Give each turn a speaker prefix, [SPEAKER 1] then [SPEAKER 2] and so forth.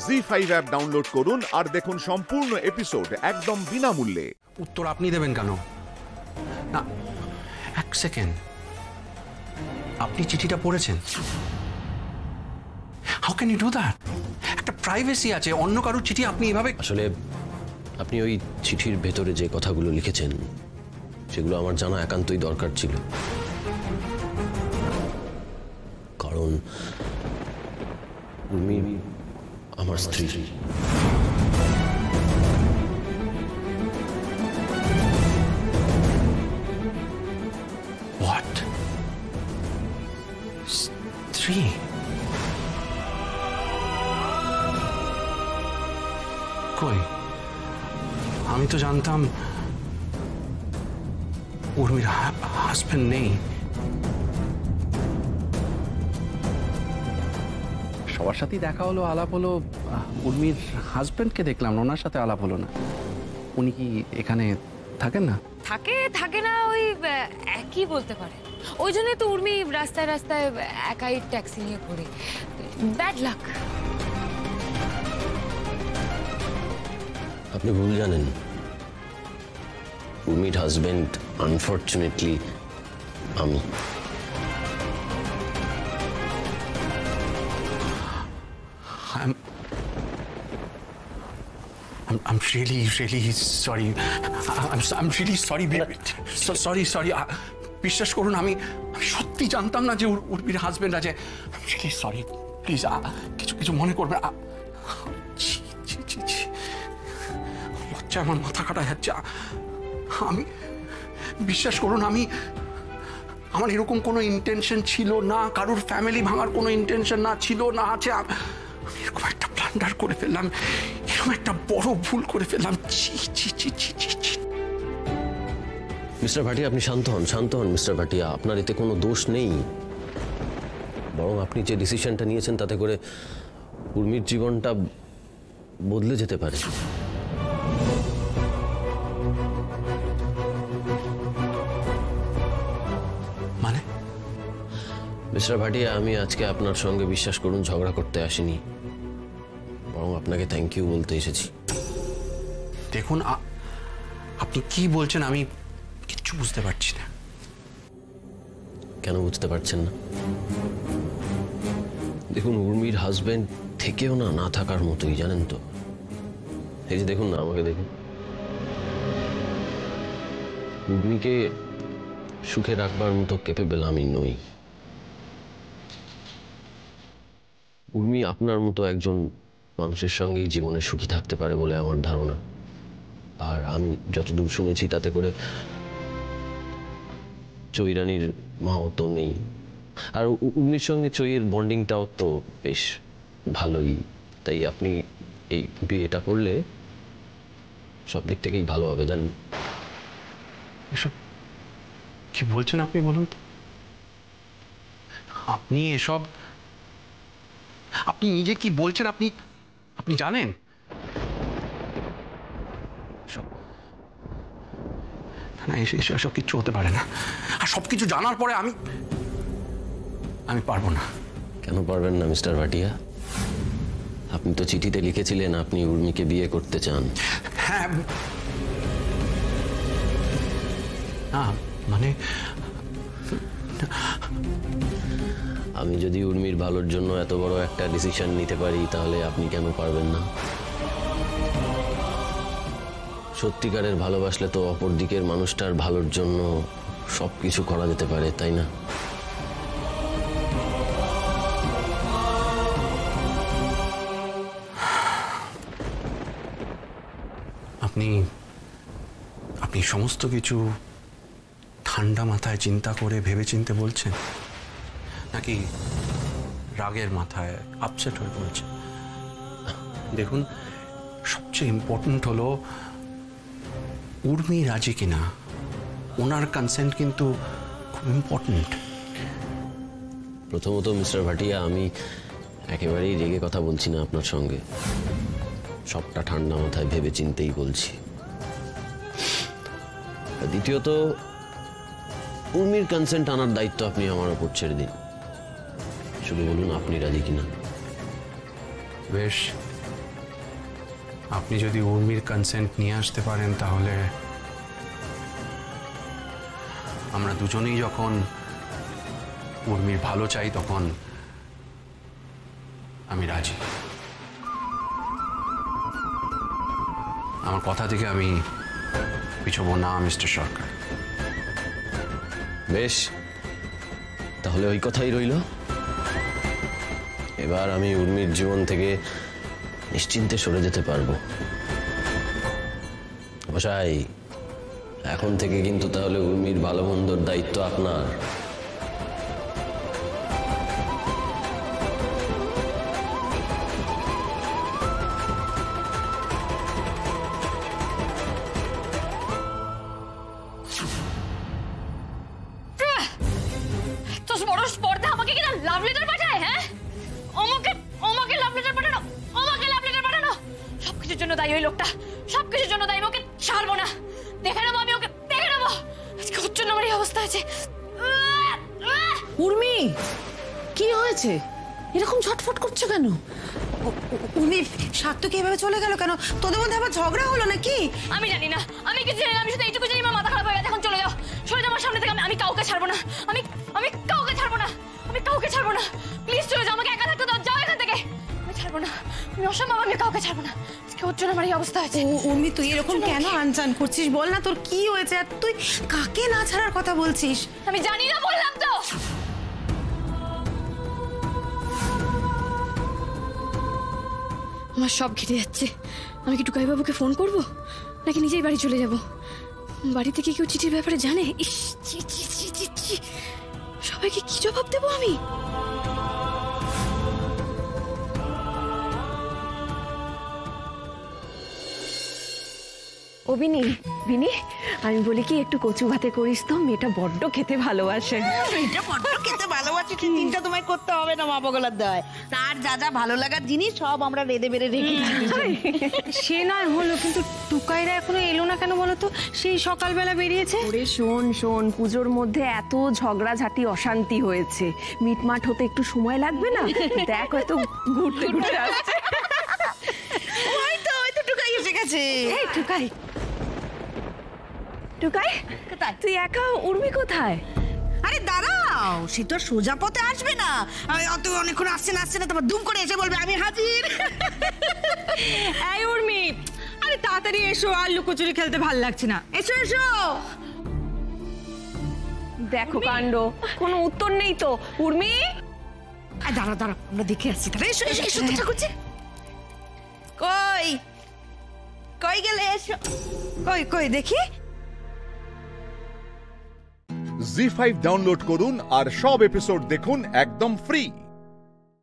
[SPEAKER 1] ZEE5 app download করুন আর দেখুন সম্পূর্ণ এপিসোড একদম বিনামূল্যে।
[SPEAKER 2] উত্তর আপনি দেবেন কেন? না, এক সেকেন্ড, আপনি চিঠিটা পড়েছেন? How can you do that? একটা প্রাইভেসি আছে, অন্য কারোর চিঠি আপনি এভাবে...
[SPEAKER 3] আসলে আপনি ওই চিঠির ভেতরে যে কথাগুলো লিখেছেন সেগুলো আমার জানা একান্তই দরকার ছিল, কারণ উর্মি আমার স্ত্রী।
[SPEAKER 2] What? স্ত্রী? কই, আমি তো জানতাম উর্মির হাজবেন্ড নেই। সবার সাথেই দেখা হলো, আলাপ হলো, উর্মির হাজবেন্ডকে দেখলাম, ওনার সাথে আলাপ হলো না। উনি কি এখানে থাকেন না?
[SPEAKER 4] থাকে না, ওই একই বলতে পারে। ওই জন্যই তো উর্মি রাস্তায় রাস্তায় একাই ট্যাক্সি নিয়ে ঘুরে। Bad luck.
[SPEAKER 3] আপনি ভুল জানেন, উর্মির হাজবেন্ড আনফর্চুনেটলি আমি।
[SPEAKER 2] I'm really sorry. I'm really sorry. Sorry. বিশ্বাস করুন, আমি সত্যি জানতাম না যে উর্মির হাজবেন্ড আছে। I'm really sorry. প্লিজ কিছু মনে করবেন। লজ্জা আমার মাথা কাটা যাচ্ছে। আমি বিশ্বাস করুন, আমার এরকম কোনো ইন্টেনশন ছিল না, কারোর ফ্যামিলি ভাঙার কোনো ইন্টেনশন না ছিল, না আছে। আমি এরকম একটা ব্লান্ডার করে ফেললাম, এরকম একটা বড় ভুল করে ফেললাম।
[SPEAKER 3] মিস্টার ভাটিয়া, আপনি শান্ত হন মিস্টার ভাটিয়া। আপনার এতে কোনো দোষ নেই, বরং আপনি যে ডিসিশনটা নিয়েছেন তাতে করে উর্মির জীবনটা বদলে যেতে পারে।
[SPEAKER 2] মানে
[SPEAKER 3] মিস্টার ভাটিয়া, আমি আজকে আপনার সঙ্গে বিশ্বাস করুন ঝগড়া করতে আসিনি, বরং আপনাকে থ্যাংক ইউ বলতে এসেছি।
[SPEAKER 2] দেখুন, আপনি কি বলছেন আমি কিচ্ছু বুঝতে পারছি না।
[SPEAKER 3] কেন বুঝতে পারছেন না? দেখুন, উর্মির হাজবেন্ড থেকেও না থাকার মতোই, জানেন তো। এই যে দেখুন না, আমাকে দেখুন। উর্মিকে সুখে রাখবার মতো ক্যাপেবল আমি নই। উর্মি আপনার মতো একজন মানুষের সঙ্গেই জীবনে সুখী থাকতে পারে বলে আমার ধারণা। আর আমি যতদূর শুনেছি তাতে করে চৈরানীর মাও তো নেই। আর উর্মির সঙ্গে চৈয়ের বন্ডিংটাও তো বেশ ভালোই। তাই আপনি এই বিয়েটা করলে সব দিক থেকেই ভালো হবে, জানেন।
[SPEAKER 2] এসব কি বলছেন আপনি, বলুন তো? আপনি এসব আপনি নিজে কি বলছেন আপনি জানেন? না, এসব কিচ্ছু হতে পারে না। আর সবকিছু জানার পরে আমি পারবো না।
[SPEAKER 3] কেন পারবেন না মিস্টার ভাটিয়া? আপনি তো চিঠিতে লিখেছিলেন আপনি উর্মিকে বিয়ে করতে চান।
[SPEAKER 2] হ্যাঁ, না মানে
[SPEAKER 3] আমি যদি উর্মির ভালোর জন্য এত বড় একটা ডিসিশন নিতে পারি, তাহলে আপনি কেন পারবেন না? সত্যিকারের ভালোবাসলে তো অপর দিকের মানুষটার ভালোর জন্য সবকিছু করা যেতে পারে, তাই না?
[SPEAKER 2] আপনি সমস্ত কিছু ঠান্ডা মাথায় চিন্তা করে ভেবে চিনতে বলছেন, নাকি রাগের মাথায় আপসেট হয়ে বলছেন? দেখুন, সবচেয়ে ইম্পর্টেন্ট হলো উর্মি রাজি কিনা। ওনার কনসেন্ট কিন্তু খুব ইম্পর্টেন্ট।
[SPEAKER 3] প্রথমত মিস্টার ভাটিয়া, আমি একেবারেই রেগে কথা বলছি না আপনার সঙ্গে, সবটা ঠান্ডা মাথায় ভেবে চিন্তেই বলছি। দ্বিতীয়ত, উর্মির কনসেন্ট আনার দায়িত্ব আপনি আমার উপর ছেড়ে দিন। শুধু বলুন আপনি রাজি কিনা।
[SPEAKER 2] বেশ, আপনি যদি উর্মির কনসেন্ট নিয়ে আসতে পারেন তাহলে আমরা দুজনেই যখন উর্মির ভালো চাই তখন আমি রাজি। আমার কথা থেকে আমি পিছবো না মিস্টার সরকার।
[SPEAKER 3] বেশ, তাহলে ওই কথাই রইল। এবার আমি উর্মির জীবন থেকে নিশ্চিন্তে সরে যেতে পারবো। মশাই, এখন থেকে কিন্তু তাহলে উর্মির ভালো মন্দর দায়িত্ব আপনার।
[SPEAKER 5] সবকিছুর জন্য দায়ী। ওকে ছাড়বো না, দেখে নেবো আমি ওকে, দেখে নেবো। আজকে ওর জন্য আমার এই অবস্থা আছে।
[SPEAKER 6] উর্মি, কি হয়েছে? এরকম ছটফট করছো কেন?
[SPEAKER 7] উর্মি, সার্থক এভাবে চলে গেল কেন? তোদের মধ্যে আবার ঝগড়া হলো নাকি?
[SPEAKER 5] আমি জানি না, আমি কিছু জানি না। আমি শুধু এইটুকু জানি আমার মাথা খারাপ হয়ে গেছে। এখন চলে যাও, সরে যাও আমার সামনে থেকে। আমি কাউকে ছাড়বো না, আমি কাউকে ছাড়বো না, আমি কাউকে ছাড়বো না। প্লিজ চলে যাও, আমাকে একা থাকতে দাও। যাও এখান থেকে, আমি ছাড়বো না। আমি অসম্ভব, আমি কাউকে ছাড়বো না। আজকে ওর জন্য আমার এই অবস্থা আছে।
[SPEAKER 7] উর্মি, তুই এরকম কেন আনচান করছিস? বল না তোর কি হয়েছে, আর তুই কাকে না ছাড়ার কথা বলছিস?
[SPEAKER 5] আমি জানি না, বললাম তো। আমার সব ঘেটে যাচ্ছে। আমি কি টুকাই বাবুকে ফোন করব, নাকি নিজেই বাড়ি চলে যাব? বাড়িতে কি কেউ চিঠির ব্যাপারে জানে? ইস, ছি ছি ছি ছি ছি। সবাইকে কি জবাব দেবো আমি?
[SPEAKER 6] ও বিনি, বিনি, আমি বলি কি একটু কচু ভাতে করিস তো, মেয়েটা বড্ড খেতে ভালোবাসে।
[SPEAKER 7] এটা বড্ড খেতে ভালোবাসে, চিন্তা তোমায় করতে হবে না মা বগলার দয়। তার যা যা ভালো লাগার জিনিস সব আমরা রেঁধে বেড়ে রেখে
[SPEAKER 8] সে নয় হলো, কিন্তু টুকাইরা এখনো এলো না কেন বলো তো? সেই সকালবেলা বেরিয়েছে।
[SPEAKER 6] ওরে শোন শোন, পুজোর মধ্যে এত ঝগড়াঝাটি অশান্তি হয়েছে, মিটমাট হতে একটু সময় লাগবে না? দেখ হয়তো ঘুরতে ঘুরতে আসছে।
[SPEAKER 7] ওই তো টুকাই এসে গেছে।
[SPEAKER 6] এই টুকাই, টুকাই তুই একা? উর্মি কোথায়?
[SPEAKER 7] আরে দাঁড়াও, সে তো সোজা পথে আসবে না। অত অনেকক্ষণ আসছে না তারপর দুম করে এসে বলবে আমি হাজির।
[SPEAKER 8] এই উর্মি, আরে তাড়াতাড়ি এসো, আর লুকোচুরি খেলতে ভাল লাগছে না।
[SPEAKER 7] এসো এসো।
[SPEAKER 6] দেখো কাণ্ড, কোনো উত্তর নেই তো। উর্মি,
[SPEAKER 7] দাঁড়া দাঁড়া, আমরা দেখে আসছি। এসো এসো এসো, তো করছে। কই কই গেলে? এসো। কই কই দেখি।
[SPEAKER 1] জি5 ডাউনলোড করুন আর সব এপিসোড দেখুন একদম ফ্রি।